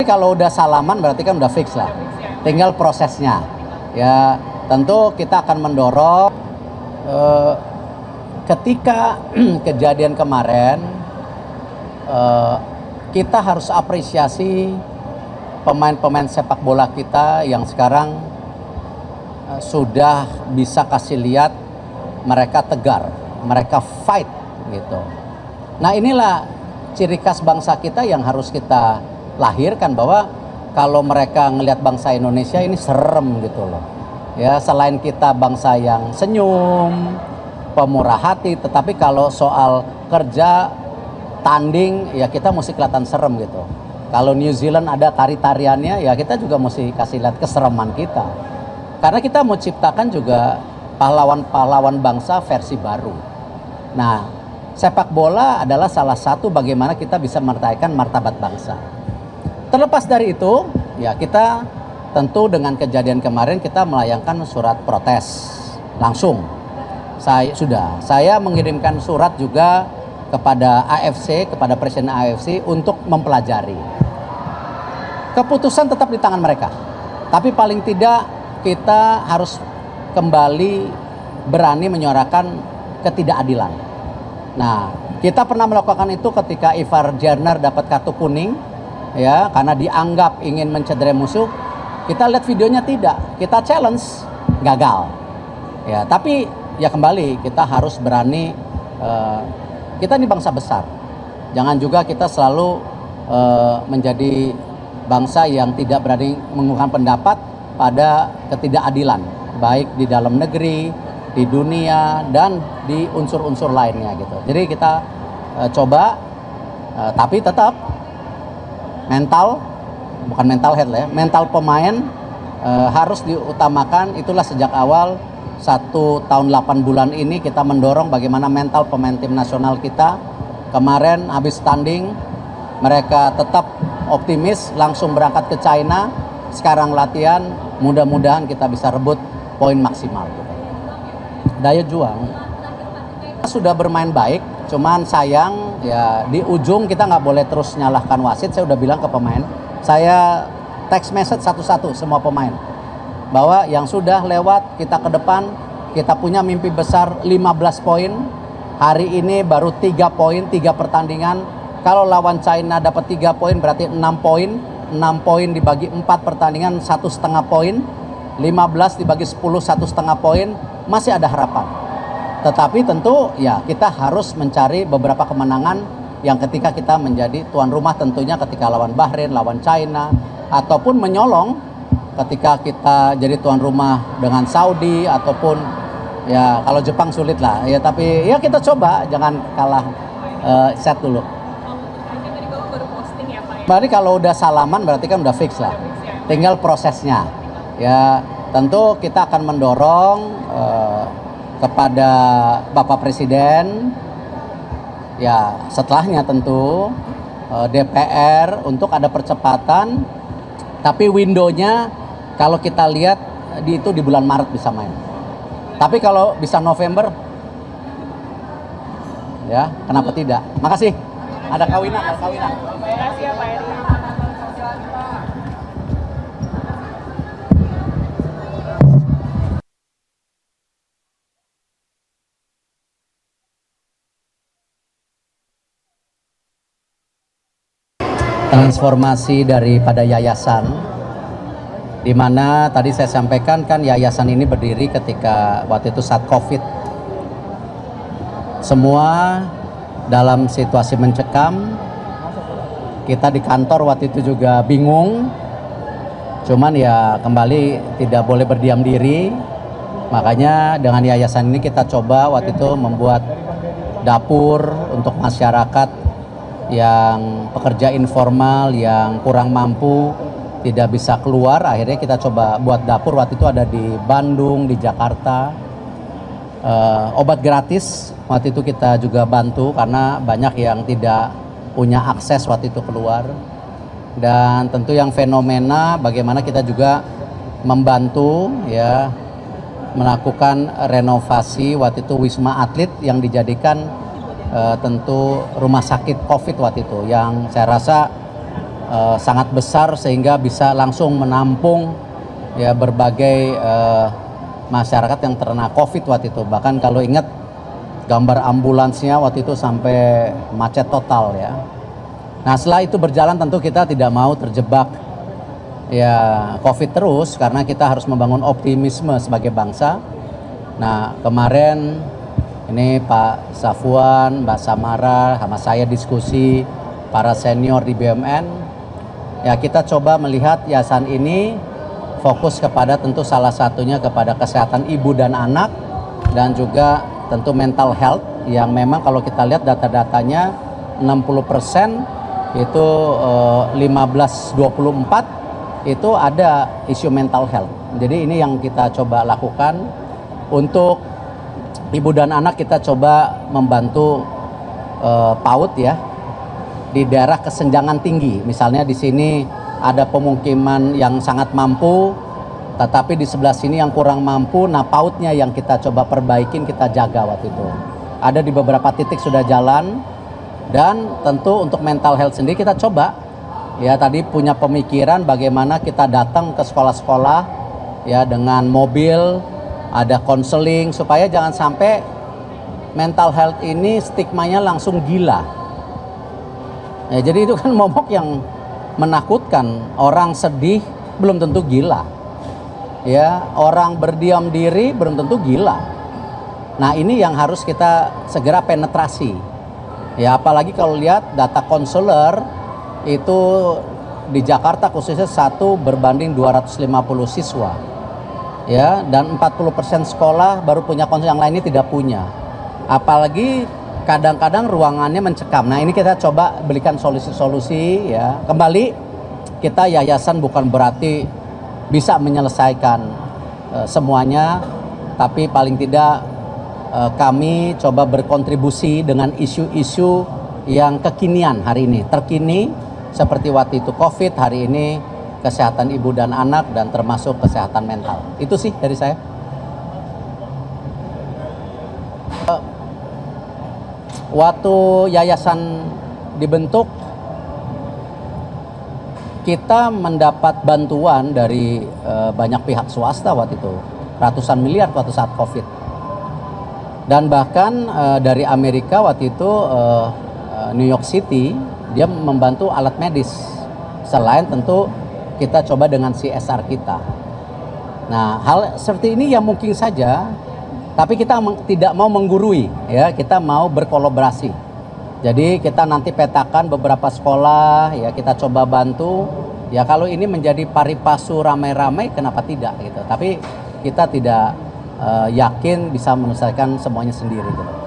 kalau udah salaman berarti kan udah fix lah. Tinggal prosesnya. Ya, tentu kita akan mendorong ketika kejadian kemarin kita harus apresiasi pemain-pemain sepak bola kita yang sekarang sudah bisa kasih lihat mereka tegar, mereka fight gitu. Nah, inilah ciri khas bangsa kita yang harus kita lahirkan, bahwa kalau mereka ngelihat bangsa Indonesia ini serem gitu loh. Ya, selain kita bangsa yang senyum, pemurah hati, tetapi kalau soal kerja, tanding, ya kita mesti kelihatan serem gitu. Kalau New Zealand ada tari-tariannya, ya kita juga mesti kasih lihat kesereman kita. Karena kita mau ciptakan juga pahlawan-pahlawan bangsa versi baru. Nah, sepak bola adalah salah satu bagaimana kita bisa mertaikkan martabat bangsa. Terlepas dari itu, ya kita tentu dengan kejadian kemarin kita melayangkan surat protes langsung. Saya mengirimkan surat juga kepada AFC, kepada Presiden AFC untuk mempelajari. Keputusan tetap di tangan mereka. Tapi paling tidak kita harus kembali berani menyuarakan ketidakadilan. Nah, kita pernah melakukan itu ketika Ivar Jerner dapat kartu kuning, ya, karena dianggap ingin mencederai musuh. Kita lihat videonya tidak, kita challenge, gagal. Ya, tapi ya kembali kita harus berani. Kita ini bangsa besar. Jangan juga kita selalu menjadi bangsa yang tidak berani mengungkapkan pendapat pada ketidakadilan, baik di dalam negeri, di dunia, dan di unsur-unsur lainnya gitu. Jadi kita coba, tapi tetap mental, bukan mental head lah ya, mental pemain harus diutamakan. Itulah sejak awal 1 tahun 8 bulan ini kita mendorong bagaimana mental pemain tim nasional kita. Kemarin habis tanding mereka tetap optimis, langsung berangkat ke China. Sekarang latihan, mudah-mudahan kita bisa rebut poin maksimal gitu. Daya juang sudah bermain baik, cuman sayang ya di ujung kita nggak boleh terus nyalahkan wasit. Saya udah bilang ke pemain, saya text message satu-satu semua pemain, bahwa yang sudah lewat kita ke depan, kita punya mimpi besar 15 poin. Hari ini baru 3 poin, 3 pertandingan. Kalau lawan China dapat 3 poin berarti 6 poin. 6 poin dibagi 4 pertandingan 1,5 poin. 15 dibagi 10 1,5 poin. Masih ada harapan. Tetapi tentu ya kita harus mencari beberapa kemenangan yang ketika kita menjadi tuan rumah, tentunya ketika lawan Bahrain, lawan China, ataupun menyolong ketika kita jadi tuan rumah dengan Saudi, ataupun ya kalau Jepang sulit lah ya, tapi ya kita coba jangan kalah set dulu. Berarti kalau udah salaman berarti kan udah fix lah, tinggal prosesnya. Ya tentu kita akan mendorong kepada Bapak Presiden, ya setelahnya tentu DPR untuk ada percepatan. Tapi windownya kalau kita lihat itu di bulan Maret bisa main. Tapi kalau bisa November, ya kenapa tidak? Makasih. Ada kawinan, ada kawinan. Makasih ya Pak Eri. Transformasi daripada yayasan, di mana tadi saya sampaikan kan yayasan ini berdiri ketika waktu itu saat COVID. Semua dalam situasi mencekam. Kita di kantor waktu itu juga bingung. Cuman ya kembali tidak boleh berdiam diri. Makanya dengan yayasan ini kita coba waktu itu membuat dapur untuk masyarakat yang pekerja informal, yang kurang mampu, tidak bisa keluar. Akhirnya kita coba buat dapur, waktu itu ada di Bandung, di Jakarta. Obat gratis waktu itu kita juga bantu, karena banyak yang tidak punya akses waktu itu keluar. Dan tentu yang fenomena bagaimana kita juga membantu ya melakukan renovasi waktu itu Wisma Atlet yang dijadikan tentu rumah sakit COVID waktu itu, yang saya rasa sangat besar sehingga bisa langsung menampung ya berbagai masyarakat yang terkena COVID waktu itu. Bahkan kalau ingat gambar ambulansnya waktu itu sampai macet total ya. Nah setelah itu berjalan tentu kita tidak mau terjebak ya COVID terus, karena kita harus membangun optimisme sebagai bangsa. Nah kemarin ini Pak Safwan, Mbak Samara, sama saya diskusi para senior di BUMN. Ya kita coba melihat yayasan ini fokus kepada tentu salah satunya kepada kesehatan ibu dan anak, dan juga tentu mental health yang memang kalau kita lihat data-datanya 60% itu 15-24 itu ada isu mental health. Jadi ini yang kita coba lakukan untuk ibu dan anak. Kita coba membantu PAUD ya di daerah kesenjangan tinggi. Misalnya di sini ada pemukiman yang sangat mampu, tetapi di sebelah sini yang kurang mampu. Nah PAUD-nya yang kita coba perbaikin, kita jaga waktu itu. Ada di beberapa titik sudah jalan, dan tentu untuk mental health sendiri kita coba ya tadi punya pemikiran bagaimana kita datang ke sekolah-sekolah ya dengan mobil, ada konseling supaya jangan sampai mental health ini stigmanya langsung gila. Ya, jadi itu kan momok yang menakutkan. Orang sedih belum tentu gila. Ya, orang berdiam diri belum tentu gila. Nah, ini yang harus kita segera penetrasi. Ya, apalagi kalau lihat data konselor itu di Jakarta khususnya 1 berbanding 250 siswa. Ya, dan 40% sekolah baru punya konselor, yang lainnya tidak punya. Apalagi kadang-kadang ruangannya mencekam. Nah ini kita coba berikan solusi-solusi ya. Kembali kita yayasan bukan berarti bisa menyelesaikan semuanya, tapi paling tidak kami coba berkontribusi dengan isu-isu yang kekinian hari ini. Terkini seperti waktu itu COVID, hari ini kesehatan ibu dan anak, dan termasuk kesehatan mental. Itu sih dari saya. Waktu yayasan dibentuk, kita mendapat bantuan dari banyak pihak swasta waktu itu, ratusan miliar waktu saat COVID. Dan bahkan dari Amerika waktu itu, New York City, dia membantu alat medis. Selain tentu kita coba dengan CSR kita. Nah hal seperti ini yang mungkin saja, tapi kita tidak mau menggurui ya, kita mau berkolaborasi. Jadi kita nanti petakan beberapa sekolah ya, kita coba bantu ya. Kalau ini menjadi paripasu ramai-ramai, kenapa tidak gitu. Tapi kita tidak yakin bisa menyelesaikan semuanya sendiri gitu.